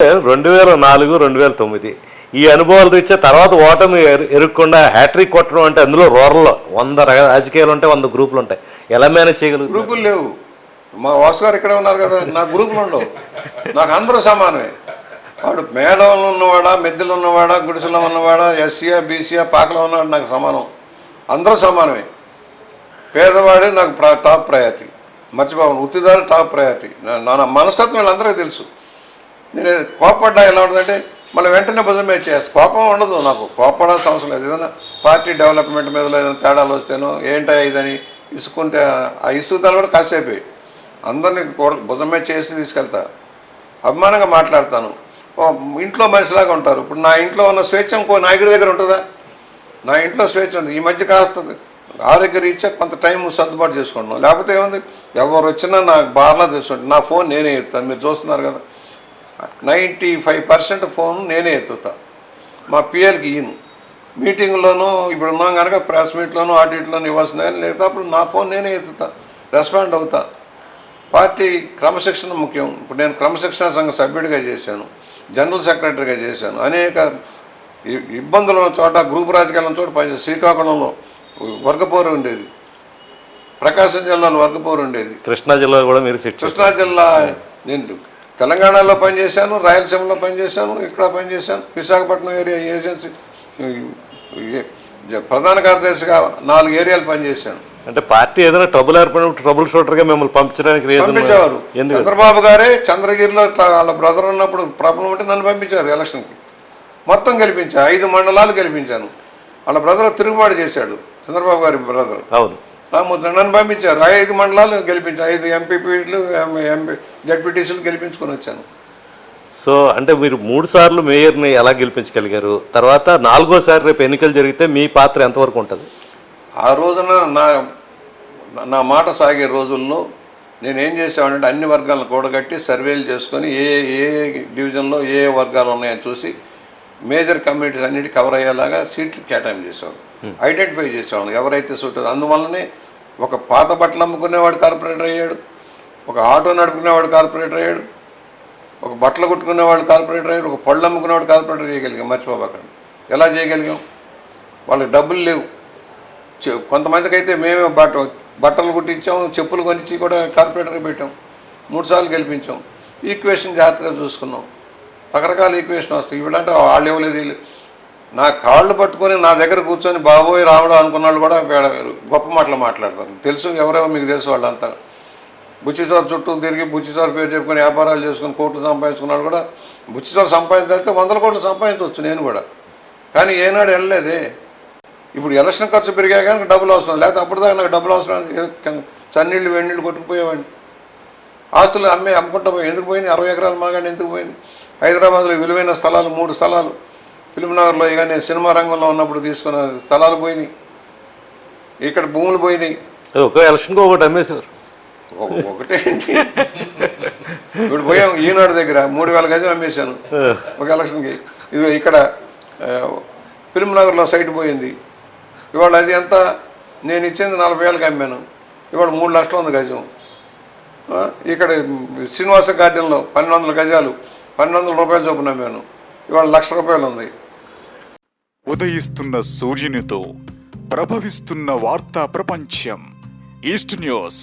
2004, 2009 ఈ అనుభవాలు రీత్యా తర్వాత ఓటమి ఎరుక్కుండా హ్యాట్రిక్ కొట్టడం అంటే అందులో రూరల్లో 100 రాజకీయాలు ఉంటాయి, 100 గ్రూపులు ఉంటాయి. ఎలా మేనేజ్ చేయగలుగుతారు? గ్రూపులు లేవు. మా వాసు గారు ఇక్కడే ఉన్నారు కదా, నాకు గ్రూపులు ఉండవు. నాకు అందరూ సమానమే. వాడు మేడలో ఉన్నవాడా, మెద్దెలు ఉన్నవాడా, గుడిసెలో ఉన్నవాడా, ఎస్సీయా, బీసీయా, పాకలో ఉన్నవాడు నాకు సమానం. అందరూ సమానమే. పేదవాడే నాకు టాప్ ప్రయారిటీ. మర్చిపోను, వృత్తిదారు టాప్ ప్రయారిటీ. నా మనస్తత్వం వీళ్ళందరికీ తెలుసు. నేను కోపడ్డా ఎలా ఉంటుందంటే మళ్ళీ వెంటనే భుజమే చేస్తాను. కోపం ఉండదు నాకు, కోపడాల్సిన అవసరం లేదు. ఏదైనా పార్టీ డెవలప్మెంట్ మీద ఏదైనా తేడాలు వస్తేనో ఏంటో ఇదని ఇసుకుంటే ఆ ఇసుకుతాలు కూడా కాసేపోయి అందరినీ భుజమే చేసి తీసుకెళ్తా. అభిమానంగా మాట్లాడతాను. ఇంట్లో మనిషిలాగా ఉంటారు. ఇప్పుడు నా ఇంట్లో ఉన్న స్వేచ్ఛ ఇంకో నాయకుడి దగ్గర ఉంటుందా? నా ఇంట్లో స్వేచ్ఛ ఉంది. ఈ మధ్య కాస్త ఆరోగ్య రీత్యా కొంత టైం సర్దుబాటు చేసుకుంటున్నాను. లేకపోతే ఏముంది, ఎవరు వచ్చినా నాకు బార్లా తెలుసుకుంటాను. నా ఫోన్ నేనే ఎత్తాను. మీరు చూస్తున్నారు కదా, 95% ఫోన్ నేనే ఎత్తుతా. మా పిఎల్కి ఈయన మీటింగ్లోనూ ఇప్పుడు ఉన్నాం కనుక ప్రెస్ మీట్లోనూ ఆడిట్లోనూ ఇవ్వాల్సిన లేదా అప్పుడు నా ఫోన్ నేనే ఎత్తుతా, రెస్పాండ్ అవుతా. పార్టీ క్రమశిక్షణ ముఖ్యం. ఇప్పుడు నేను క్రమశిక్షణ సంఘ సభ్యుడిగా చేశాను, జనరల్ సెక్రటరీగా చేశాను. అనేక ఇబ్బందులు ఉన్న చోట, గ్రూప్ రాజకీయాల చోట పనిచేసి శ్రీకాకుళంలో వర్గపోరు ఉండేది, ప్రకాశం జిల్లాలో వర్గపోరు ఉండేది, కృష్ణా జిల్లా కూడా మీరు కృష్ణా జిల్లా. నేను తెలంగాణలో పనిచేశాను, రాయలసీమలో పనిచేశాను, ఇక్కడ పనిచేశాను. విశాఖపట్నం ఏరియా ఏజెన్సీ ప్రధాన కార్యదర్శిగా 4 ఏరియాలు పనిచేశాను. అంటే పార్టీ ఏదైనా ట్రబుల్ ఏర్పడినప్పుడు ట్రబుల్ షూటర్గా మిమ్మల్ని పంపించేవారు. చంద్రబాబు గారే చంద్రగిరిలో వాళ్ళ బ్రదర్ ఉన్నప్పుడు ప్రాబ్లం ఉంటే నన్ను పంపించారు ఎలక్షన్కి. మొత్తం గెలిపించా, 5 మండలాలు గెలిపించాను. వాళ్ళ బ్రదర్ తిరుగుబాటు చేశాడు, చంద్రబాబు గారి బ్రదర్. అవును, రామూర్తి నన్ను పంపించారు. 5 మండలాలు గెలిపించాను, 5 ఎంపీపీలు జడ్పీటీసీలు గెలిపించుకొని వచ్చాను. సో అంటే మీరు 3 సార్లు మేయర్ని ఎలా గెలిపించగలిగారు? తర్వాత 4వ సారి రేపు ఎన్నికలు జరిగితే మీ పాత్ర ఎంతవరకు ఉంటుంది? ఆ రోజున నా మాట సాగే రోజుల్లో నేనేం చేసేవాడంటే అన్ని వర్గాలను కూడగట్టి సర్వేలు చేసుకొని ఏ డివిజన్లో ఏ వర్గాలు ఉన్నాయని చూసి మేజర్ కమ్యూనిటీస్ అన్నిటి కవర్ అయ్యేలాగా సీట్లు కేటాయింపు చేసేవాడు, ఐడెంటిఫై చేసేవాడు ఎవరైతే సూట్. అందువల్లనే ఒక పాత బట్టలు అమ్ముకునేవాడు కార్పొరేటర్ అయ్యాడు, ఒక ఆటో నడుపుకునేవాడు కార్పొరేటర్ అయ్యాడు, ఒక బట్టలు కుట్టుకునేవాడు కార్పొరేటర్ అయ్యాడు, ఒక పళ్ళు అమ్ముకునేవాడు కార్పొరేటర్ చేయగలిగాం. మర్చిపోబాకండి. ఎలా చేయగలిగాం? వాళ్ళకి డబ్బులు లేవు. కొంతమందికి అయితే మేమే బట్టలు కుట్టించాం, చెప్పులు కొనిచ్చి కూడా కార్పొరేటర్కి పెట్టాం. 3 సార్లు గెలిపించాం. ఈక్వేషన్ జాగ్రత్తగా చూసుకున్నాం. రకరకాల ఈక్వేషన్ వస్తాయి. ఇప్పుడంటే వాళ్ళు ఇవ్వలేదు. నా కాళ్ళు పట్టుకొని నా దగ్గర కూర్చొని బాబోయ్ రావడం అనుకున్న వాళ్ళు కూడా గొప్ప మాటలు మాట్లాడతారు. తెలుసు, ఎవరెవరు మీకు తెలుసు. వాళ్ళంతా బుచ్చిసార్ చుట్టూ తిరిగి బుచ్చిసార్ పేరు చెప్పుకొని వ్యాపారాలు చేసుకుని కోట్లు సంపాదించుకున్నాడు కూడా. బుచ్చిసార్ సంపాదించాలితే 100 కోట్లు సంపాదించవచ్చు నేను కూడా, కానీ ఏనాడు వెళ్ళలేదే. ఇప్పుడు ఎలక్షన్ ఖర్చు పెరిగా కానీ డబ్బులు అవసరం, లేకపోతే అప్పటిదాకా నాకు డబ్బులు అవసరం. చన్నీళ్ళు వెన్నీళ్ళు కొట్టుకుపోయేవాడిని. ఆస్తులు అమ్ముకుంటా పోయి ఎందుకు పోయింది? 60 ఎకరాల మాగానే ఎందుకు పోయింది? హైదరాబాద్లో విలువైన స్థలాలు 3 స్థలాలు ఫిల్మ్నగర్లో ఇక నేను సినిమా రంగంలో ఉన్నప్పుడు తీసుకున్న స్థలాలు పోయినాయి, ఇక్కడ భూములు పోయినాయి. ఒక ఎలక్షన్కి ఒకటి అమ్మేశారు. ఒకటే ఇప్పుడు పోయాం ఈనాడు దగ్గర 3000 గజం అమ్మేశాను ఒక ఎలక్షన్కి. ఇది ఇక్కడ ఫిల్మ్నగర్లో సైట్ పోయింది. ఇవాళ అది ఎంత? నేను ఇచ్చింది 40,000కి అమ్మాను. ఇవాళ 3 లక్షలు ఉంది గజం. ఇక్కడ శ్రీనివాస గార్డెన్లో 1200 గజాలు 1200 రూపాయలు చొప్పున అమ్మాను. ఇవాళ 1,00,000 రూపాయలు ఉంది. ఉదయిస్తున్న సూర్యునితో ప్రభవిస్తున్న వార్తా ప్రపంచం ఈస్ట్ న్యూస్.